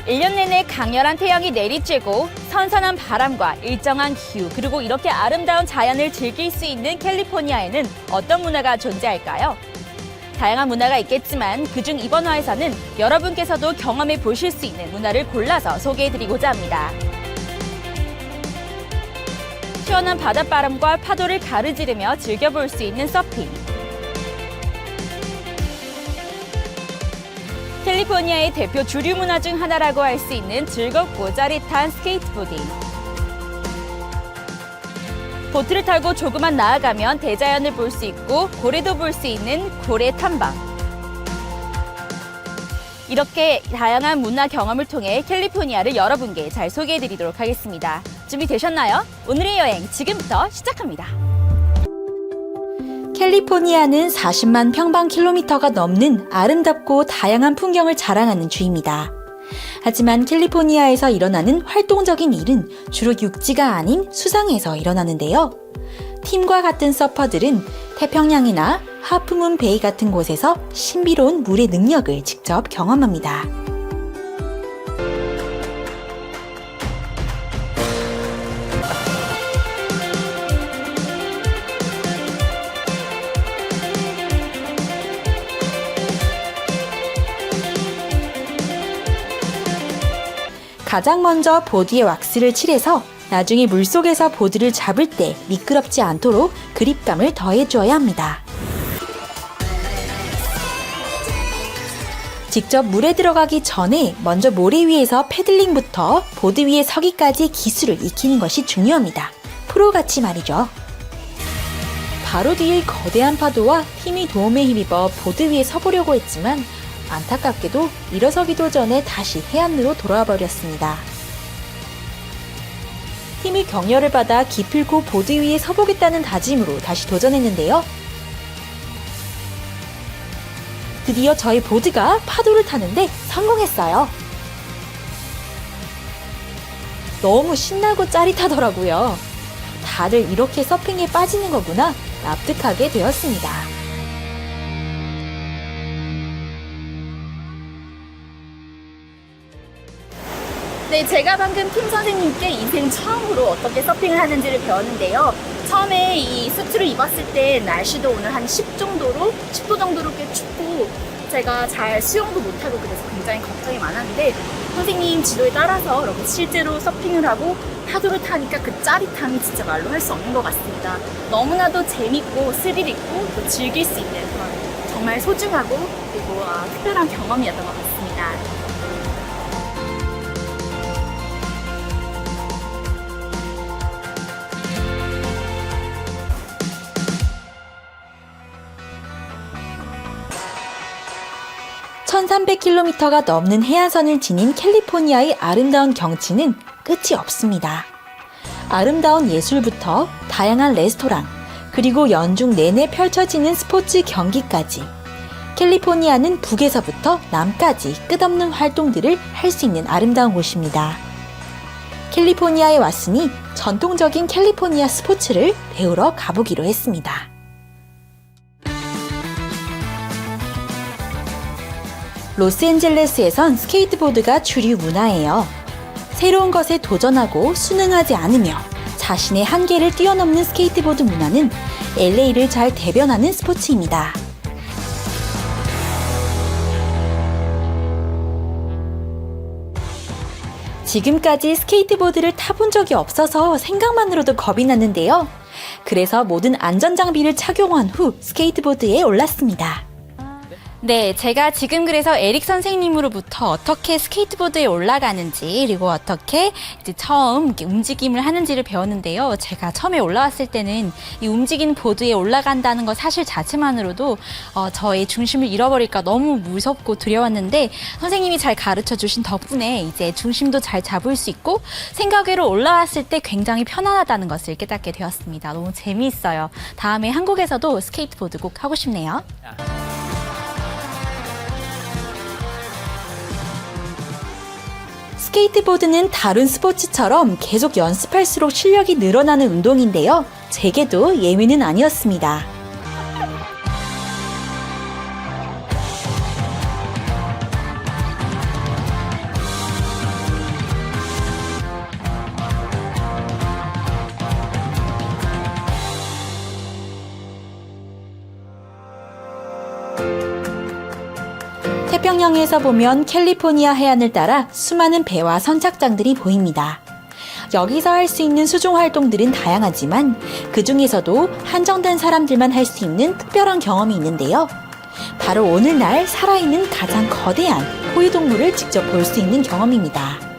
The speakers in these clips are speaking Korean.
1년 내내 강렬한 태양이 내리쬐고 선선한 바람과 일정한 기후 그리고 이렇게 아름다운 자연을 즐길 수 있는 캘리포니아에는 어떤 문화가 존재할까요? 다양한 문화가 있겠지만 그중 이번 화에서는 여러분께서도 경험해 보실 수 있는 문화를 골라서 소개해드리고자 합니다. 시원한 바닷바람과 파도를 가르지르며 즐겨볼 수 있는 서핑. 캘리포니아의 대표 주류 문화 중 하나라고 할 수 있는 즐겁고 짜릿한 스케이트보딩. 보트를 타고 조금만 나아가면 대자연을 볼 수 있고 고래도 볼 수 있는 고래 탐방. 이렇게 다양한 문화 경험을 통해 캘리포니아를 여러분께 잘 소개해드리도록 하겠습니다. 준비되셨나요? 오늘의 여행 지금부터 시작합니다. 캘리포니아는 40만 평방킬로미터가 넘는 아름답고 다양한 풍경을 자랑하는 주입니다. 하지만 캘리포니아에서 일어나는 활동적인 일은 주로 육지가 아닌 수상에서 일어나는데요. 팀과 같은 서퍼들은 태평양이나 하프문 베이 같은 곳에서 신비로운 물의 능력을 직접 경험합니다. 가장 먼저 보드에 왁스를 칠해서 나중에 물속에서 보드를 잡을 때 미끄럽지 않도록 그립감을 더해주어야 합니다. 직접 물에 들어가기 전에 먼저 모래 위에서 패들링부터 보드 위에 서기까지의 기술을 익히는 것이 중요합니다. 프로같이 말이죠. 바로 뒤의 거대한 파도와 힘이 도움에 힘입어 보드 위에 서보려고 했지만 안타깝게도 일어서기도 전에 다시 해안으로 돌아와 버렸습니다. 팀이 격려를 받아 기필코 보드 위에 서보겠다는 다짐으로 다시 도전했는데요. 드디어 저희 보드가 파도를 타는데 성공했어요. 너무 신나고 짜릿하더라고요. 다들 이렇게 서핑에 빠지는 거구나 납득하게 되었습니다. 네, 제가 방금 팀 선생님께 인생 처음으로 어떻게 서핑을 하는지를 배웠는데요. 처음에 이 수트를 입었을 때 날씨도 오늘 한 10 10도 정도로 꽤 춥고 제가 잘 수영도 못하고 그래서 굉장히 걱정이 많았는데 선생님 지도에 따라서 이렇게 실제로 서핑을 하고 파도를 타니까 그 짜릿함이 진짜 말로 할 수 없는 것 같습니다. 너무나도 재밌고 스릴 있고 또 즐길 수 있는 그런 정말 소중하고 그리고 특별한 경험이었던 것 같습니다. (1300km가) 넘는 해안선을 지닌 캘리포니아의 아름다운 경치는 끝이 없습니다. 아름다운 예술부터 다양한 레스토랑, 그리고 연중 내내 펼쳐지는 스포츠 경기까지 캘리포니아는 북에서부터 남까지 끝없는 활동들을 할 수 있는 아름다운 곳입니다. 캘리포니아에 왔으니 전통적인 캘리포니아 스포츠를 배우러 가보기로 했습니다. 로스앤젤레스에선 스케이트보드가 주류 문화예요. 새로운 것에 도전하고 순응하지 않으며 자신의 한계를 뛰어넘는 스케이트보드 문화는 LA를 잘 대변하는 스포츠입니다. 지금까지 스케이트보드를 타본 적이 없어서 생각만으로도 겁이 났는데요. 그래서 모든 안전장비를 착용한 후 스케이트보드에 올랐습니다. 네, 제가 지금 그래서 에릭 선생님으로부터 어떻게 스케이트보드에 올라가는지 그리고 어떻게 이제 처음 이렇게 움직임을 하는지를 배웠는데요. 제가 처음에 올라왔을 때는 이 움직이는 보드에 올라간다는 것 사실 자체만으로도 저의 중심을 잃어버릴까 너무 무섭고 두려웠는데 선생님이 잘 가르쳐 주신 덕분에 이제 중심도 잘 잡을 수 있고 생각외로 올라왔을 때 굉장히 편안하다는 것을 깨닫게 되었습니다. 너무 재미있어요. 다음에 한국에서도 스케이트보드 꼭 하고 싶네요. 스케이트보드는 다른 스포츠처럼 계속 연습할수록 실력이 늘어나는 운동인데요. 제게도 예외는 아니었습니다. 태평양에서 보면 캘리포니아 해안을 따라 수많은 배와 선착장들이 보입니다. 여기서 할 수 있는 수중 활동들은 다양하지만 그 중에서도 한정된 사람들만 할 수 있는 특별한 경험이 있는데요. 바로 오늘날 살아있는 가장 거대한 포유동물을 직접 볼 수 있는 경험입니다.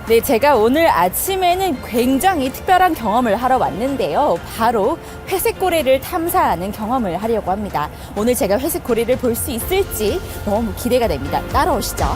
네, 제가 오늘 아침에는 굉장히 특별한 경험을 하러 왔는데요. 바로 회색고래를 탐사하는 경험을 하려고 합니다. 오늘 제가 회색고래를 볼 수 있을지 너무 기대가 됩니다. 따라오시죠.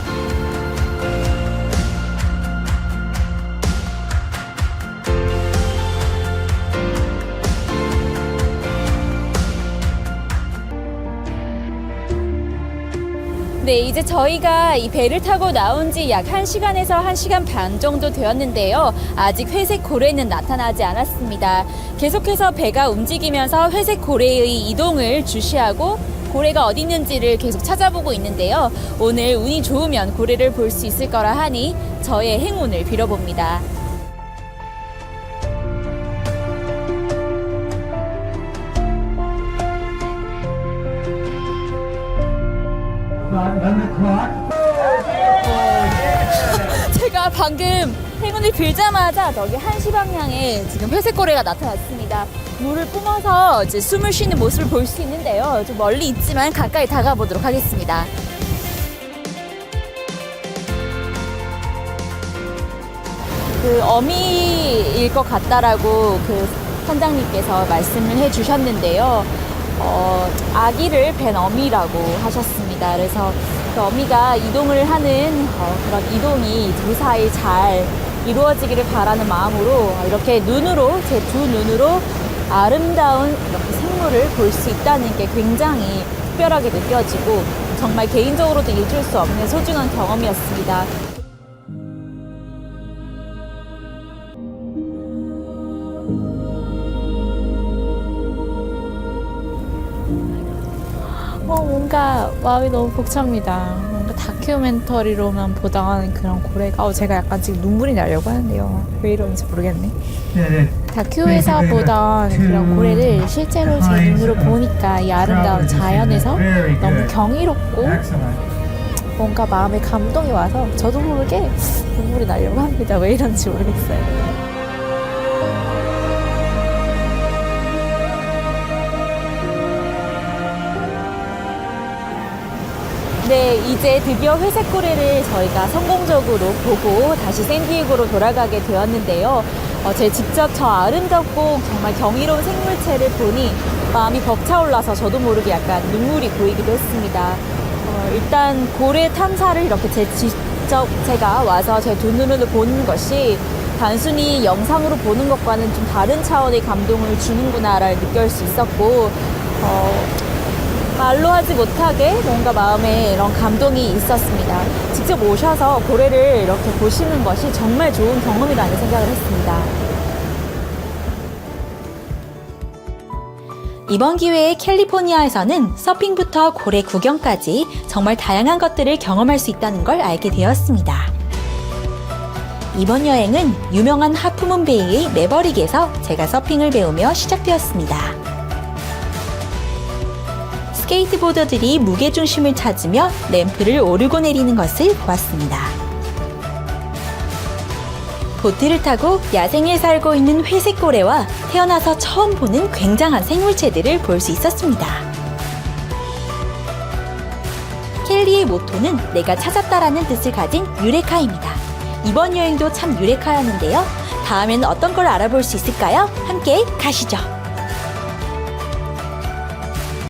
네, 이제 저희가 이 배를 타고 나온 지 약 1시간에서 1시간 반 정도 되었는데요. 아직 회색 고래는 나타나지 않았습니다. 계속해서 배가 움직이면서 회색 고래의 이동을 주시하고 고래가 어디 있는지를 계속 찾아보고 있는데요. 오늘 운이 좋으면 고래를 볼 수 있을 거라 하니 저의 행운을 빌어봅니다. 제가 방금 행운을 빌자마자 저기 1시 방향에 지금 회색고래가 나타났습니다. 물을 뿜어서 이제 숨을 쉬는 모습을 볼 수 있는데요. 좀 멀리 있지만 가까이 다가보도록 하겠습니다. 그 어미일 것 같다라고 그 선장님께서 말씀을 해주셨는데요. 아기를 뵌 어미라고 하셨습니다. 그래서 그 어미가 이동을 하는 그런 이동이 무사히 잘 이루어지기를 바라는 마음으로 이렇게 눈으로, 제 두 눈으로 아름다운 이렇게 생물을 볼 수 있다는 게 굉장히 특별하게 느껴지고 정말 개인적으로도 잊을 수 없는 소중한 경험이었습니다. 뭔가 마음이 너무 벅찹니다. 뭔가 다큐멘터리로만 보던 그런 고래가 제가 약간 지금 눈물이 나려고 하는데요. 왜 이러는지 모르겠네. 다큐에서 보던 그런 고래를 실제로 제 눈으로 보니까 이 아름다운 자연에서 너무 경이롭고 뭔가 마음에 감동이 와서 저도 모르게 눈물이 나려고 합니다. 왜 이런지 모르겠어요. 네, 이제 드디어 회색고래를 저희가 성공적으로 보고 다시 샌디에고로 돌아가게 되었는데요. 제가 직접 저 아름답고 정말 경이로운 생물체를 보니 마음이 벅차올라서 저도 모르게 약간 눈물이 고이기도 했습니다. 일단 고래 탐사를 이렇게 직접 제가 와서 제 두 눈으로 보는 것이 단순히 영상으로 보는 것과는 좀 다른 차원의 감동을 주는구나를 느낄 수 있었고 말로 하지 못하게 뭔가 마음에 이런 감동이 있었습니다. 직접 오셔서 고래를 이렇게 보시는 것이 정말 좋은 경험이라는 생각을 했습니다. 이번 기회에 캘리포니아에서는 서핑부터 고래 구경까지 정말 다양한 것들을 경험할 수 있다는 걸 알게 되었습니다. 이번 여행은 유명한 하프문 베이의 매버릭에서 제가 서핑을 배우며 시작되었습니다. 스케이트보더들이 무게중심을 찾으며 램프를 오르고 내리는 것을 보았습니다. 보트를 타고 야생에 살고 있는 회색고래와 태어나서 처음 보는 굉장한 생물체들을 볼 수 있었습니다. 켈리의 모토는 내가 찾았다라는 뜻을 가진 유레카입니다. 이번 여행도 참 유레카였는데요. 다음에는 어떤 걸 알아볼 수 있을까요? 함께 가시죠.